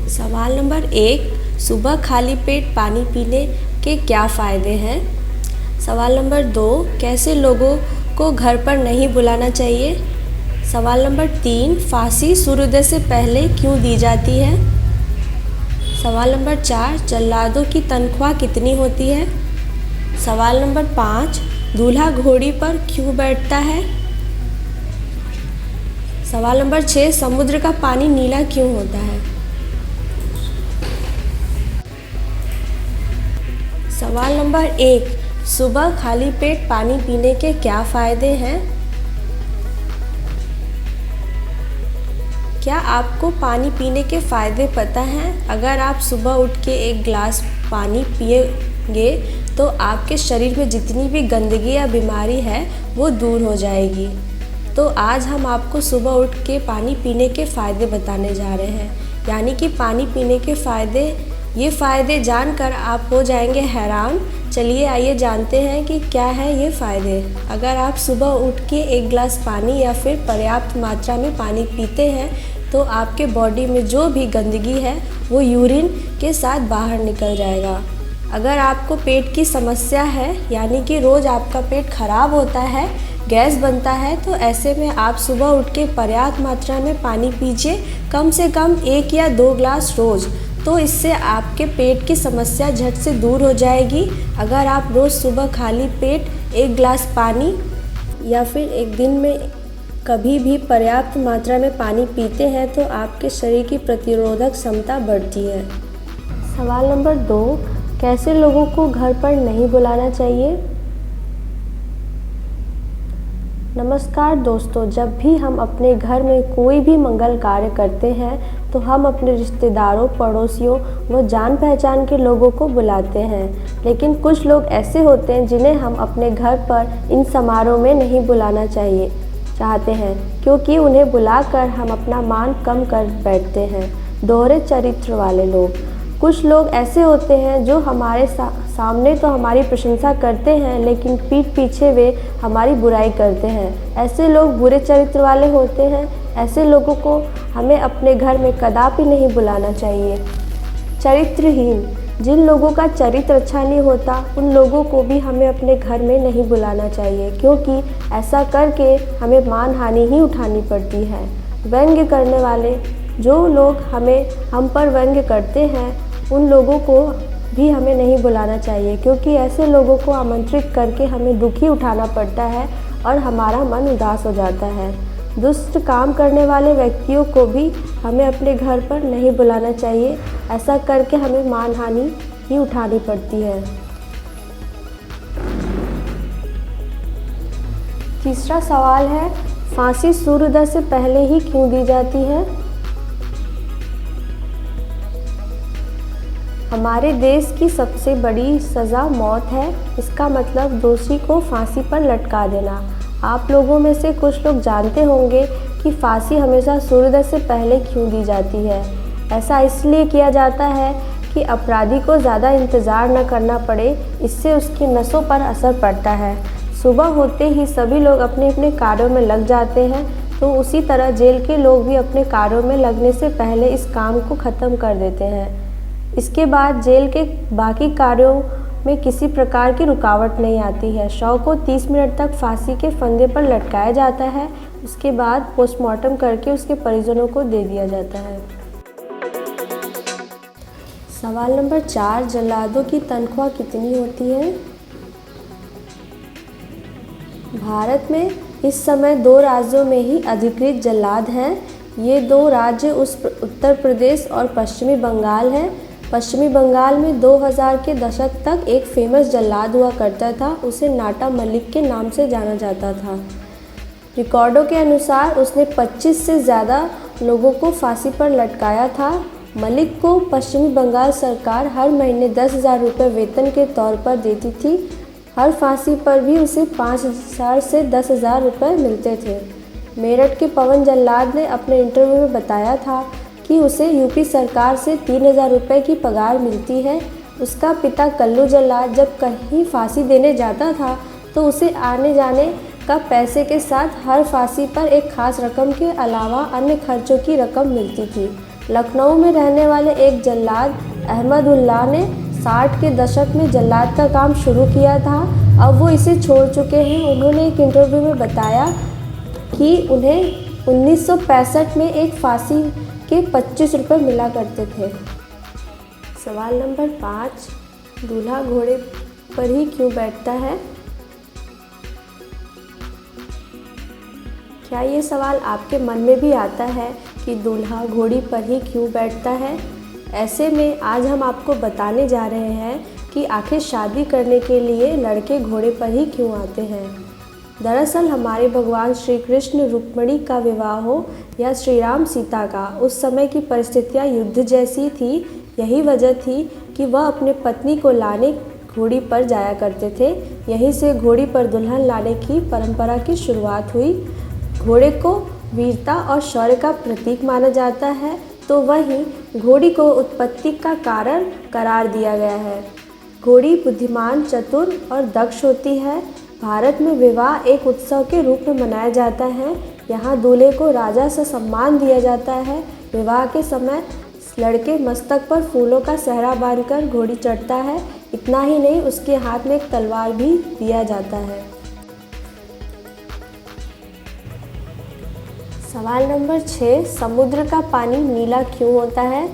सवाल नंबर 1, सुबह खाली पेट पानी पीने के क्या फ़ायदे हैं? सवाल नंबर 2, कैसे लोगों को घर पर नहीं बुलाना चाहिए? सवाल नंबर 3, फांसी सूर्योदय से पहले क्यों दी जाती है? सवाल नंबर 4, जल्लादों की तनख्वाह कितनी होती है? सवाल नंबर 5, दूल्हा घोड़ी पर क्यों बैठता है? सवाल नंबर 6, समुद्र का पानी नीला क्यों होता है? सवाल नंबर 1, सुबह खाली पेट पानी पीने के क्या फ़ायदे हैं? क्या आपको पानी पीने के फ़ायदे पता हैं? अगर आप सुबह उठ के एक गिलास पानी पिएंगे तो आपके शरीर में जितनी भी गंदगी या बीमारी है वो दूर हो जाएगी। तो आज हम आपको सुबह उठ के पानी पीने के फ़ायदे बताने जा रहे हैं, यानी कि पानी पीने के फ़ायदे। ये फ़ायदे जानकर आप हो जाएंगे हैरान। चलिए आइए जानते हैं कि क्या है ये फ़ायदे। अगर आप सुबह उठ के एक गिलास पानी या फिर पर्याप्त मात्रा में पानी पीते हैं तो आपके बॉडी में जो भी गंदगी है वो यूरिन के साथ बाहर निकल जाएगा। अगर आपको पेट की समस्या है, यानी कि रोज़ आपका पेट खराब होता है, गैस बनता है, तो ऐसे में आप सुबह उठ के पर्याप्त मात्रा में पानी पीजिए, कम से कम 1 या 2 गिलास रोज़। तो इससे आपके पेट की समस्या झट से दूर हो जाएगी। अगर आप रोज़ सुबह खाली पेट 1 गिलास पानी या फिर एक दिन में कभी भी पर्याप्त मात्रा में पानी पीते हैं तो आपके शरीर की प्रतिरोधक क्षमता बढ़ती है। सवाल नंबर 2, कैसे लोगों को घर पर नहीं बुलाना चाहिए? नमस्कार दोस्तों, जब भी हम अपने घर में कोई भी मंगल कार्य करते हैं तो हम अपने रिश्तेदारों, पड़ोसियों व जान पहचान के लोगों को बुलाते हैं। लेकिन कुछ लोग ऐसे होते हैं जिन्हें हम अपने घर पर इन समारोह में नहीं बुलाना चाहते हैं, क्योंकि उन्हें बुलाकर हम अपना मान कम कर बैठते हैं। दोहरे चरित्र वाले लोग। कुछ लोग ऐसे होते हैं जो हमारे सामने तो हमारी प्रशंसा करते हैं, लेकिन पीठ पीछे वे हमारी बुराई करते हैं। ऐसे लोग बुरे चरित्र वाले होते हैं। ऐसे लोगों को हमें अपने घर में कदापि नहीं बुलाना चाहिए। चरित्रहीन। जिन लोगों का चरित्र अच्छा नहीं होता उन लोगों को भी हमें अपने घर में नहीं बुलाना चाहिए, क्योंकि ऐसा करके हमें मान हानि ही उठानी पड़ती है। व्यंग्य करने वाले। जो लोग हम पर व्यंग्य करते हैं उन लोगों को भी हमें नहीं बुलाना चाहिए, क्योंकि ऐसे लोगों को आमंत्रित करके हमें दुखी उठाना पड़ता है और हमारा मन उदास हो जाता है। दुष्ट काम करने वाले व्यक्तियों को भी हमें अपने घर पर नहीं बुलाना चाहिए। ऐसा करके हमें मानहानि ही उठानी पड़ती है। तीसरा सवाल है, फांसी सूर्योदय से पहले ही क्यों दी जाती है? हमारे देश की सबसे बड़ी सज़ा मौत है। इसका मतलब दोषी को फांसी पर लटका देना। आप लोगों में से कुछ लोग जानते होंगे कि फांसी हमेशा सूर्योदय से पहले क्यों दी जाती है। ऐसा इसलिए किया जाता है कि अपराधी को ज़्यादा इंतज़ार न करना पड़े, इससे उसकी नसों पर असर पड़ता है। सुबह होते ही सभी लोग अपने अपने कार्यों में लग जाते हैं, तो उसी तरह जेल के लोग भी अपने कार्यों में लगने से पहले इस काम को ख़त्म कर देते हैं। इसके बाद जेल के बाकी कार्यों में किसी प्रकार की रुकावट नहीं आती है। शव को 30 मिनट तक फांसी के फंदे पर लटकाया जाता है। उसके बाद पोस्टमार्टम करके उसके परिजनों को दे दिया जाता है। सवाल नंबर 4, जल्लादों की तनख्वाह कितनी होती है? भारत में इस समय 2 राज्यों में ही अधिकृत जल्लाद हैं। ये 2 राज्य उत्तर प्रदेश और पश्चिमी बंगाल हैं। पश्चिमी बंगाल में 2000 के दशक तक एक फेमस जल्लाद हुआ करता था। उसे नाटा मलिक के नाम से जाना जाता था। रिकॉर्डों के अनुसार उसने 25 से ज़्यादा लोगों को फांसी पर लटकाया था। मलिक को पश्चिमी बंगाल सरकार हर महीने 10,000 रुपये वेतन के तौर पर देती थी। हर फांसी पर भी उसे 5,000 से 10,000 रुपये मिलते थे। मेरठ के पवन जल्लाद ने अपने इंटरव्यू में बताया था कि उसे यूपी सरकार से 3,000 रुपये की पगार मिलती है। उसका पिता कल्लू जल्लाद जब कहीं फांसी देने जाता था तो उसे आने जाने का पैसे के साथ हर फांसी पर एक खास रकम के अलावा अन्य खर्चों की रकम मिलती थी। लखनऊ में रहने वाले एक जल्लाद अहमद उल्लाह ने 60 के दशक में जल्लाद का काम शुरू किया था। अब वो इसे छोड़ चुके हैं। उन्होंने एक इंटरव्यू में बताया कि उन्हें 1965 में एक फांसी के 25 रुपये मिला करते थे। सवाल नंबर 5, दूल्हा घोड़े पर ही क्यों बैठता है? क्या ये सवाल आपके मन में भी आता है कि दूल्हा घोड़ी पर ही क्यों बैठता है? ऐसे में आज हम आपको बताने जा रहे हैं कि आखिर शादी करने के लिए लड़के घोड़े पर ही क्यों आते हैं। दरअसल हमारे भगवान श्री कृष्ण रुक्मिणी का विवाह हो या श्री राम सीता का, उस समय की परिस्थितियाँ युद्ध जैसी थी। यही वजह थी कि वह अपने पत्नी को लाने घोड़ी पर जाया करते थे। यहीं से घोड़ी पर दुल्हन लाने की परंपरा की शुरुआत हुई। घोड़े को वीरता और शौर्य का प्रतीक माना जाता है, तो वहीं घोड़ी को उत्पत्ति का कारण करार दिया गया है। घोड़ी बुद्धिमान, चतुर और दक्ष होती है। भारत में विवाह एक उत्सव के रूप में मनाया जाता है। यहाँ दूल्हे को राजा से सम्मान दिया जाता है। विवाह के समय लड़के मस्तक पर फूलों का सेहरा बांधकर घोड़ी चढ़ता है। इतना ही नहीं, उसके हाथ में एक तलवार भी दिया जाता है। सवाल नंबर 6, समुद्र का पानी नीला क्यों होता है?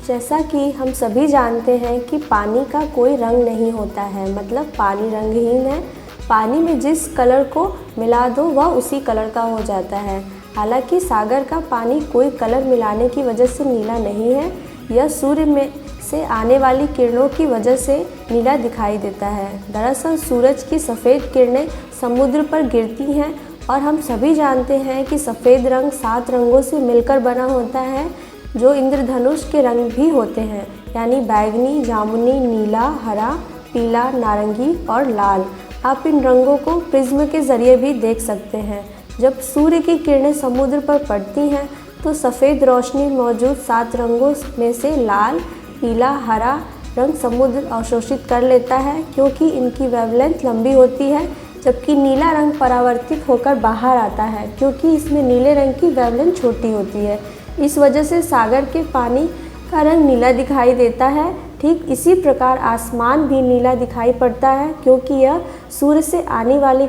जैसा कि हम सभी जानते हैं कि पानी का कोई रंग नहीं होता है, मतलब पानी रंगहीन है। पानी में जिस कलर को मिला दो वह उसी कलर का हो जाता है। हालांकि सागर का पानी कोई कलर मिलाने की वजह से नीला नहीं है, यह सूर्य में से आने वाली किरणों की वजह से नीला दिखाई देता है। दरअसल सूरज की सफ़ेद किरणें समुद्र पर गिरती हैं और हम सभी जानते हैं कि सफ़ेद रंग 7 रंगों से मिलकर बना होता है, जो इंद्रधनुष के रंग भी होते हैं, यानी बैगनी, जामुनी, नीला, हरा, पीला, नारंगी और लाल। आप इन रंगों को प्रिज्म के ज़रिए भी देख सकते हैं। जब सूर्य की किरणें समुद्र पर पड़ती हैं तो सफ़ेद रोशनी मौजूद 7 रंगों में से लाल, पीला, हरा रंग समुद्र अवशोषित कर लेता है, क्योंकि इनकी वेवलेंथ लंबी होती है। जबकि नीला रंग परावर्तित होकर बाहर आता है, क्योंकि इसमें नीले रंग की वेवलेंथ छोटी होती है। इस वजह से सागर के पानी का रंग नीला दिखाई देता है। ठीक इसी प्रकार आसमान भी नीला दिखाई पड़ता है, क्योंकि यह सूर्य से आने वाली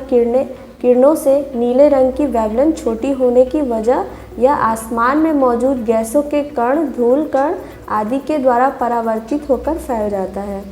किरणों से नीले रंग की वेवलेंथ छोटी होने की वजह यह आसमान में मौजूद गैसों के कण, धूल कण आदि के द्वारा परावर्तित होकर फैल जाता है।